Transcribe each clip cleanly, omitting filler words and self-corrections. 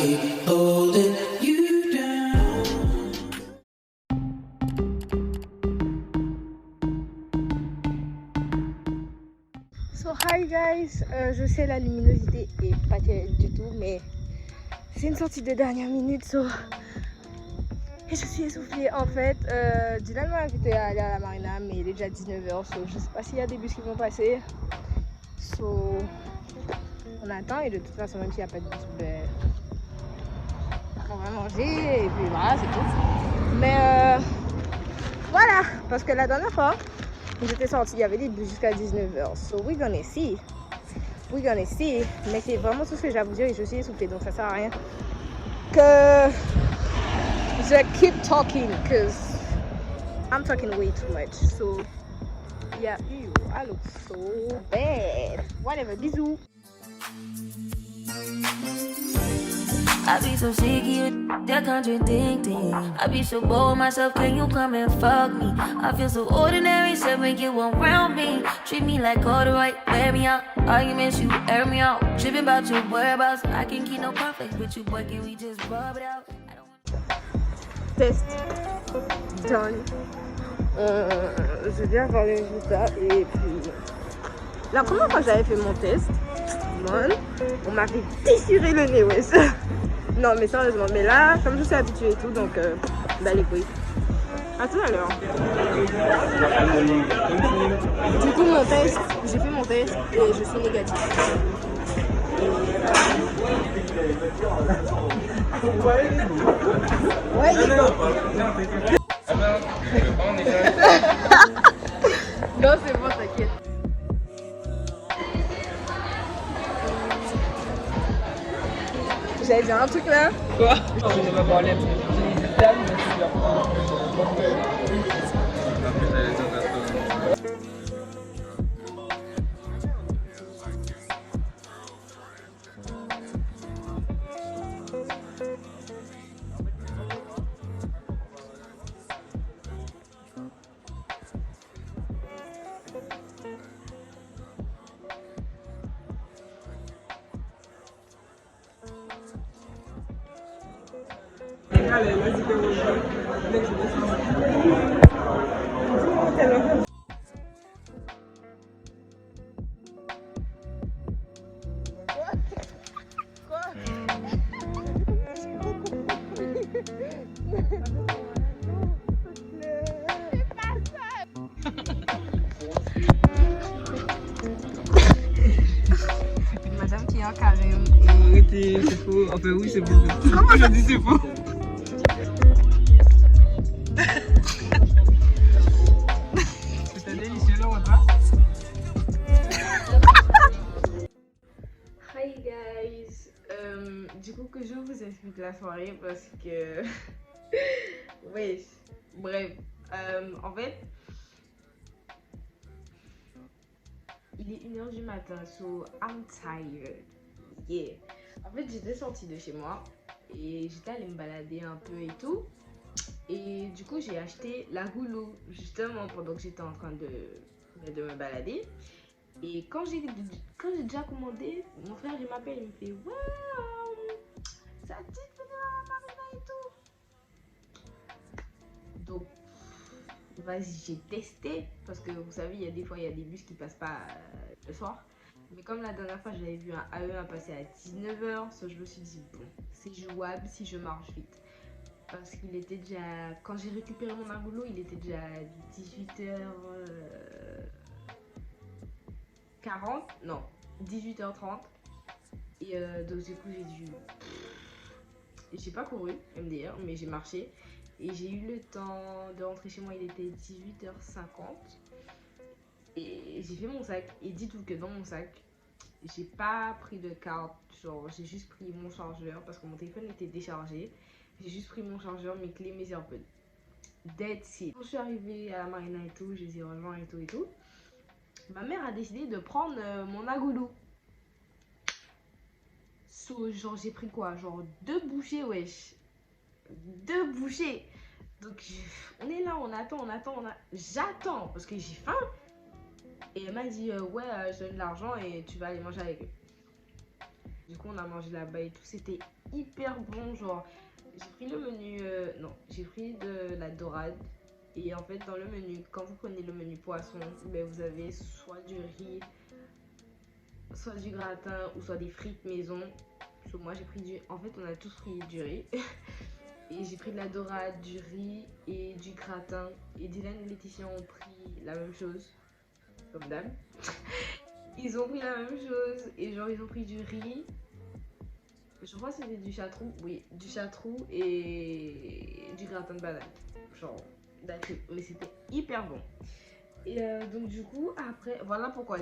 keep holding you down. So hi guys, je sais la luminosité est pas terrible du tout, mais c'est une sortie de dernière minute, et je suis essoufflée en fait. Dylan m'a invité à aller à la marina, mais il est déjà 19h, so je sais pas s'il y a des bus qui vont passer. So on attend, et de toute façon même s'il n'y a pas de bus, ben, on va manger et puis voilà, c'est tout. Mais voilà, parce que la dernière fois j'étais sortie, il y avait des bus jusqu'à 19h, so we're gonna see. Mais c'est vraiment tout ce que j'ai à vous dire, et je suis essoufflée, donc ça sert à rien que je keep talking, because I'm talking way too much. So yeah, ew, I look so bad. Whatever, bisous. I be so sick of you, they're contradicting. I be so bold myself, can you come and fuck me? I feel so ordinary, said when you around me. Treat me like all the right, wear me out. Arguments, you air me out. Tripping about your whereabouts. I can keep no conflict with you, boy, can we just rub it out? Test done. Je viens avoir les résultats, et puis la première fois que j'avais fait mon test, on m'avait déchiré le nez, ouais. Non mais sérieusement, mais là, comme je suis habituée et tout, donc bah les couilles. À tout à l'heure. Du coup mon test, j'ai fait mon test et je suis négative. Ouais, non c'est bon, t'inquiète. J'allais dire un truc là. Quoi? Je ne vais pas parler parce que j'ai des dames, mais c'est bien. Allez, vas-y, Madame qui est en carême. arrêtez, c'est faux. Enfin, oui, c'est faux. Comment je dis c'est faux? C'était délicieux le repas. Hi guys, du coup que je vous explique la soirée parce que oui, bref, en fait il est 1h du matin, so I'm tired, yeah. En fait j'étais sortie de chez moi et j'étais allée me balader un peu et tout, et du coup j'ai acheté la goulou justement pendant que j'étais en train de me balader. Et quand j'ai déjà commandé, mon frère il m'appelle, il me fait ouais, ça te dit de venir à la marina et tout. Donc vas-y, j'ai testé, parce que vous savez, il y a des fois il y a des bus qui passent pas le soir. Mais comme la dernière fois j'avais vu un AE1 passer à 19h, so je me suis dit bon, c'est jouable si je marche vite. Parce qu'il était déjà, quand j'ai récupéré mon margoulot, il était déjà 18h40, non, 18h30. Et donc du coup j'ai pas couru MDR, mais j'ai marché. Et j'ai eu le temps de rentrer chez moi, il était 18h50. Et j'ai fait mon sac, et dites-vous que dans mon sac, j'ai pas pris de carte, genre j'ai juste pris mon chargeur parce que mon téléphone était déchargé. J'ai juste pris mon chargeur, mes clés, mes AirPods. That's it. Quand je suis arrivée à la marina et tout, je les ai rejoints et tout. Ma mère a décidé de prendre mon agoulou. So, genre j'ai pris quoi? Genre 2 bouchées, wesh. 2 bouchées. Donc on est là, on attend. J'attends parce que j'ai faim. Et elle m'a dit ouais, je donne de l'argent et tu vas aller manger avec eux. Du coup, on a mangé là-bas et tout. C'était hyper bon. Genre, j'ai pris le menu. Non, j'ai pris de la dorade. Et en fait, dans le menu, quand vous prenez le menu poisson, ben, vous avez soit du riz, soit du gratin ou soit des frites maison. So, moi, j'ai pris du. En fait, on a tous pris du riz. Et j'ai pris de la dorade, du riz et du gratin. Et Dylan et Laetitia ont pris la même chose. Comme d'hab. Ils ont pris la même chose. Et genre, ils ont pris du riz. Je crois que c'était du chartrou. Oui, du chartrou et du gratin de banane. Genre, d'accord. Mais c'était hyper bon. Et donc, du coup, après, voilà pourquoi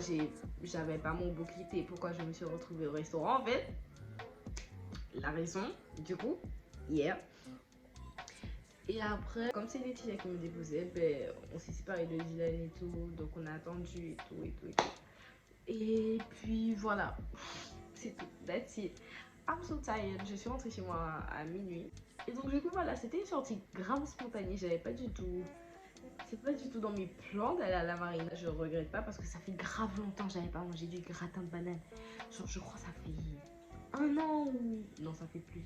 j'avais pas mon bouclier et pourquoi je me suis retrouvée au restaurant. En fait, la raison, du coup, hier. Et après, comme c'est Laetitia qui me déposait, ben, on s'est séparés de Dylan et tout. Donc, on a attendu et tout et tout et tout. Et puis, voilà. C'est tout. That's it. I'm so tired. Je suis rentrée chez moi à minuit. Et donc, du coup, voilà. C'était une sortie grave spontanée. J'avais pas du tout... C'est pas du tout dans mes plans d'aller à la marina. Je regrette pas parce que ça fait grave longtemps que j'avais pas mangé du gratin de banane. Genre, je crois que ça fait 1 an ou... Non, ça fait plus.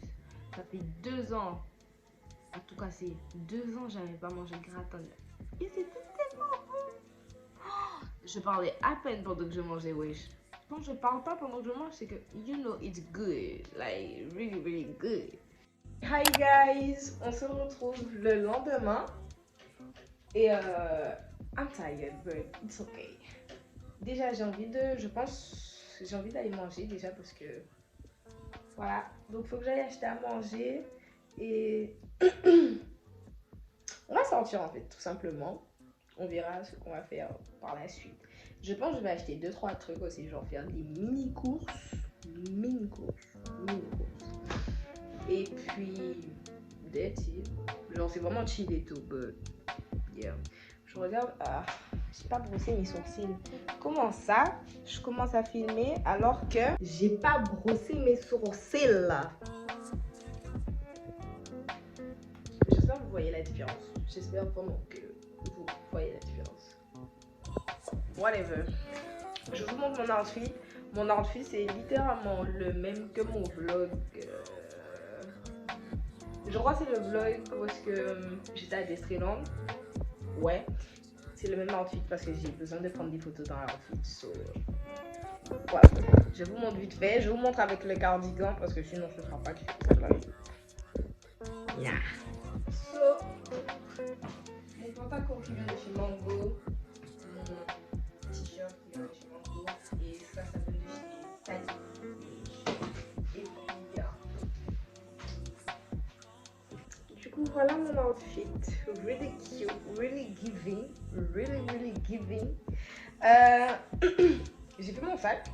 Ça fait 2 ans. En tout cas, c'est 2 ans que j'avais pas mangé de gratin. Et c'était tellement bon. Oh, je parlais à peine pendant que je mangeais, wesh. Quand je parle pas pendant que je mange, c'est que you know it's good. Like, really, really good. Hi guys, on se retrouve le lendemain. Et I'm tired, but it's okay. Déjà, j'ai envie d'aller manger déjà parce que voilà. Donc, faut que j'aille acheter à manger et on va sortir en fait, tout simplement. On verra ce qu'on va faire par la suite. Je pense que je vais acheter 2-3 trucs aussi, genre faire des mini-courses. Et puis, that's it. Genre, c'est vraiment chill et tout, but yeah. Je regarde, j'ai pas brossé mes sourcils. Comment ça, je commence à filmer alors que j'ai pas brossé mes sourcils là. J'espère que vous voyez la différence. J'espère vraiment que vous voyez la différence. Whatever. Je vous montre mon outfit. Mon outfit, c'est littéralement le même que mon vlog. Je crois que c'est le vlog parce que j'étais à Destreland. Ouais. C'est le même outfit parce que j'ai besoin de prendre des photos dans l'outfit. So, voilà. Je vous montre vite fait. Je vous montre avec le cardigan parce que sinon ce sera pas clair. Yeah. So, mon pantalon qui vient de chez Mango. Mon t-shirt qui vient de chez Mango. Et ça vient de chez Tati. Et puis, yeah. Du coup, voilà mon outfit. Really cute, really giving. Really giving. J'ai fait mon sac.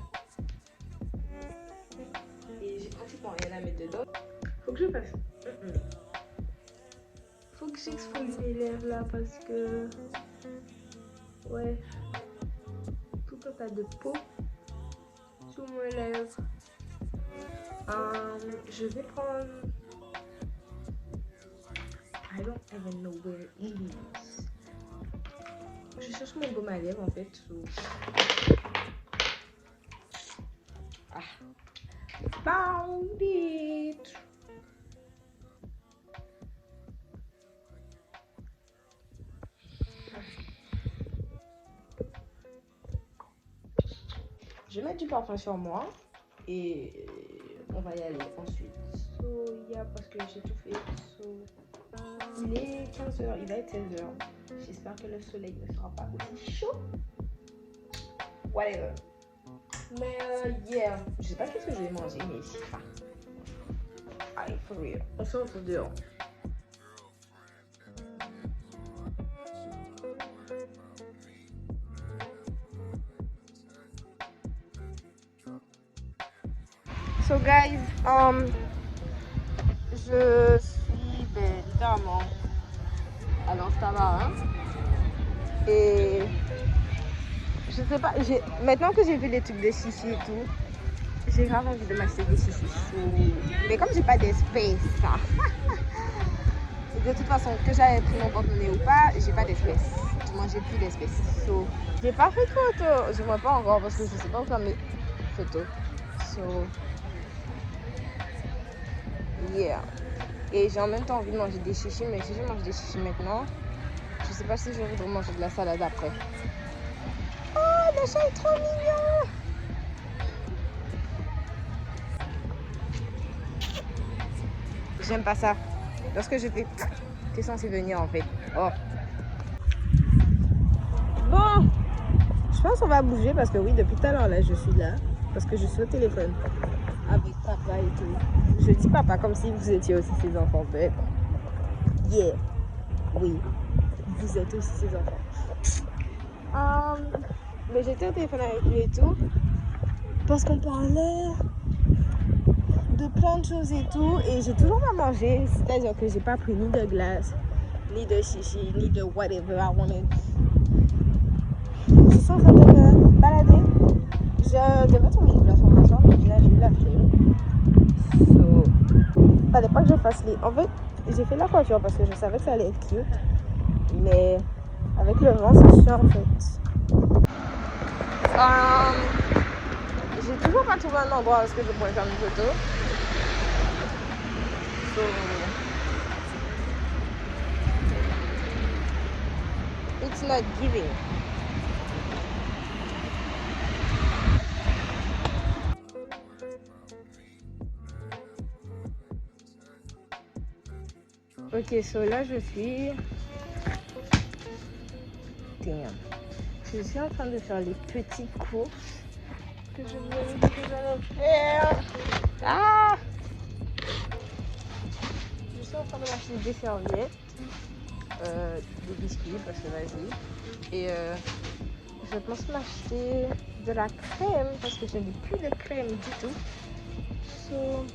Et j'ai pratiquement rien à mettre dedans. Faut que je fasse. Faut que j'exfolier mes lèvres là parce que... Ouais. Tout un tas de peau sur mes lèvres. Je vais prendre... I don't even know where it is. Je cherche mon baume à lèvres en fait. So... Found it. Je vais mettre du parfum sur moi et on va y aller ensuite. So, yeah, parce que j'ai tout fait. So, il est 15h, il va être 16h. J'espère que le soleil ne sera pas aussi chaud. Whatever. Mais yeah, je sais pas qu'est-ce que je vais manger, mais j'ai faim. Allez, for real. On se retrouve dehors. So guys, je suis littéralement à l'Instabar, hein, et je sais pas, maintenant que j'ai vu les trucs de chichi et tout, j'ai grave envie de m'acheter des chichis. Mais comme j'ai pas d'espèces, ça. De toute façon, que j'avais pris mon porte-monnaie ou pas, j'ai pas d'espèces. Moi, j'ai plus d'espèces. So, j'ai pas fait de photos. Je vois pas encore parce que je sais pas où faire mes photos. So, hier. Et j'ai en même temps envie de manger des chichis, mais si je mange des chichis maintenant, je sais pas si je voudrais manger de la salade après. Oh, le chat est trop mignon! J'aime pas ça. Lorsque je fais, t'es censé venir en fait. Oh. Bon, je pense qu'on va bouger parce que oui, depuis tout à l'heure là, je suis là. Parce que je suis au téléphone avec papa et tout. Je dis papa comme si vous étiez aussi ses enfants. Mais yeah, oui, vous êtes aussi ses enfants. Mais j'étais au téléphone avec lui et tout. Parce qu'on parlait de plein de choses et tout. Et j'ai toujours pas mangé. C'est-à-dire que j'ai pas pris ni de glace, ni de chichi, ni de whatever I wanted. Je suis en train de me balader. Je devais trouver une place pour m'asseoir, mais là j'ai eu la flemme. So, fallait pas que je fasse les. En fait, j'ai fait la coiffure parce que je savais que ça allait être cute. Mais avec le vent, c'est chiant en fait. J'ai toujours pas trouvé un endroit où je pourrais faire une photo. So, it's not giving. Ok, so là je suis. Damn. Je suis en train de faire les petites courses que je voulais faire. Ah! Je suis en train de m'acheter des serviettes, des biscuits parce que vas-y. Et je pense m'acheter de la crème parce que je n'ai plus de crème du tout. So,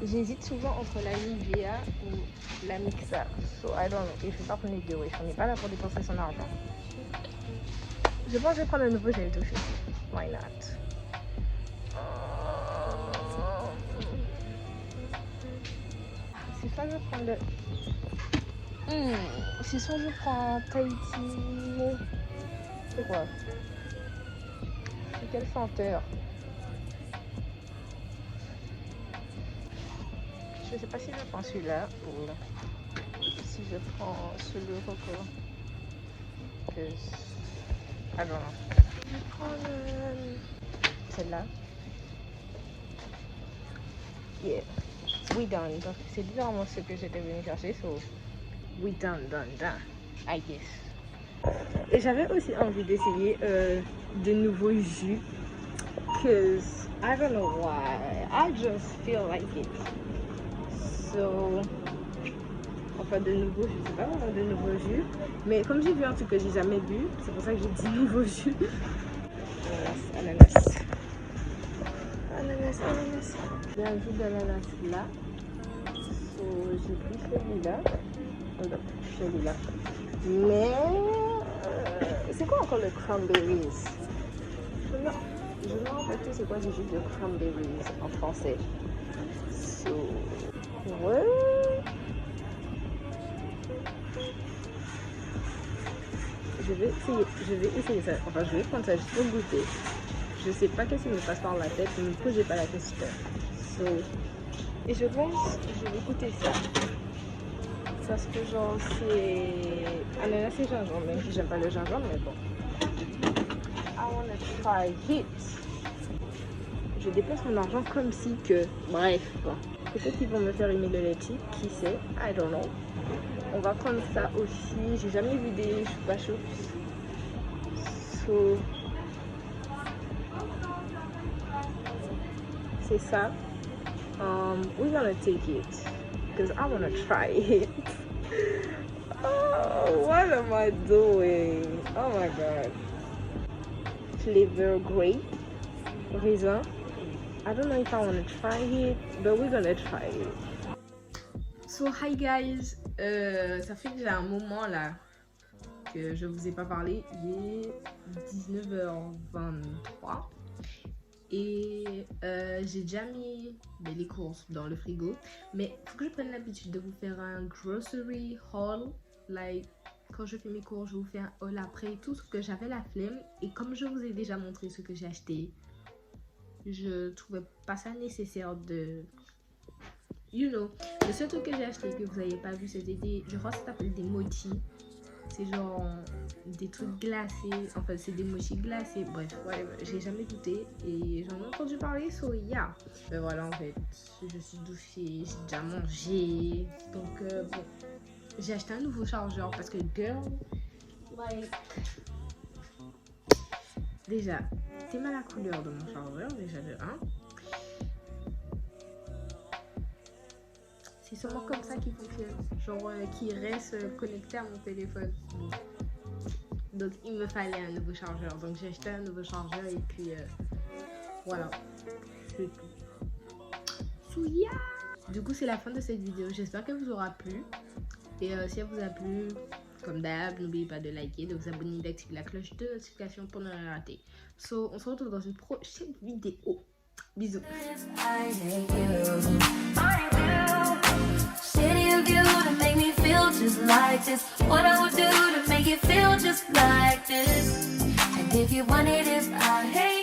j'hésite souvent entre la Nivea ou la Mixa. So I don't know. Et je ne vais pas prendre les deux. Ouais. On n'est pas là pour dépenser son argent. Je pense que je vais prendre un nouveau gel douche aussi. Why not? C'est soit je prends le. C'est soit je prends Tahiti. C'est quoi? C'est quelle senteur? Je sais pas si je prends celui-là ou si je prends celui au coco. I don't know. Je vais prendre celle-là. Yeah. We done. Donc c'est littéralement ce que j'étais venue chercher. So we done. I guess. Et j'avais aussi envie d'essayer de nouveaux jus. Cause I don't know why. I just feel like it. So, enfin de nouveau, je sais pas vraiment de nouveaux jus, mais comme j'ai vu un truc que j'ai jamais bu, c'est pour ça que j'ai dit nouveau jus. Ananas. Il y a un jus d'ananas là. So, j'ai pris celui-là. Mais c'est quoi encore le cranberries? Je me rappelle plus c'est quoi du jus de cranberries en français. So, ouais. Je vais essayer ça. Enfin, je vais prendre ça juste pour goûter. Je sais pas qu'est-ce qui me passe par la tête, ne me posez pas la question. So, et je pense que je vais goûter ça. Parce que genre c'est ananas et gingembre, même si j'aime pas le gingembre, mais bon. I wanna try it. Je dépense mon argent comme si que. Bref, quoi. Peut-être qu'ils vont me faire aimer le litchi, qui sait, I don't know. On va prendre ça aussi. J'ai jamais vu des choupa choups. So, c'est ça. We're gonna take it because I wanna try it. Oh, what am I doing? Oh my god. Flavor grape, raisin. I don't know if I wanna try it, but we're gonna try it. So hi guys, ça fait déjà un moment là que je vous ai pas parlé. Il est 19h23 et j'ai déjà mis les courses dans le frigo, mais faut que je prenne l'habitude de vous faire un grocery haul. Like quand je fais mes courses, je vous fais un haul après et tout, sauf que j'avais la flemme et comme je vous ai déjà montré ce que j'ai acheté, je trouvais pas ça nécessaire de you know. Le seul truc que j'ai acheté que vous n'avez pas vu cet été, je crois que ça s'appelle des mochis. C'est genre des trucs glacés. En fait, c'est des mochis glacés. Bref, ouais, j'ai jamais goûté et j'en ai entendu parler, so yeah. Mais voilà, en fait, je suis douchée, j'ai déjà mangé. Donc, bon, j'ai acheté un nouveau chargeur parce que, girl, like, déjà, t'aimes la couleur de mon chargeur, déjà de 1. C'est sûrement comme ça qu'il fonctionne, genre qui reste connecté à mon téléphone. Donc il me fallait un nouveau chargeur, donc j'ai acheté un nouveau chargeur et puis voilà, c'est tout. So yeah. Du coup c'est la fin de cette vidéo, j'espère qu'elle vous aura plu. Et si elle vous a plu, comme d'hab, n'oubliez pas de liker, de vous abonner, d'activer la cloche de notification pour ne rien rater. So on se retrouve dans une prochaine vidéo. Bisous. City of you to make me feel just like this. What I would do to make you feel just like this. And if you want it, if I hate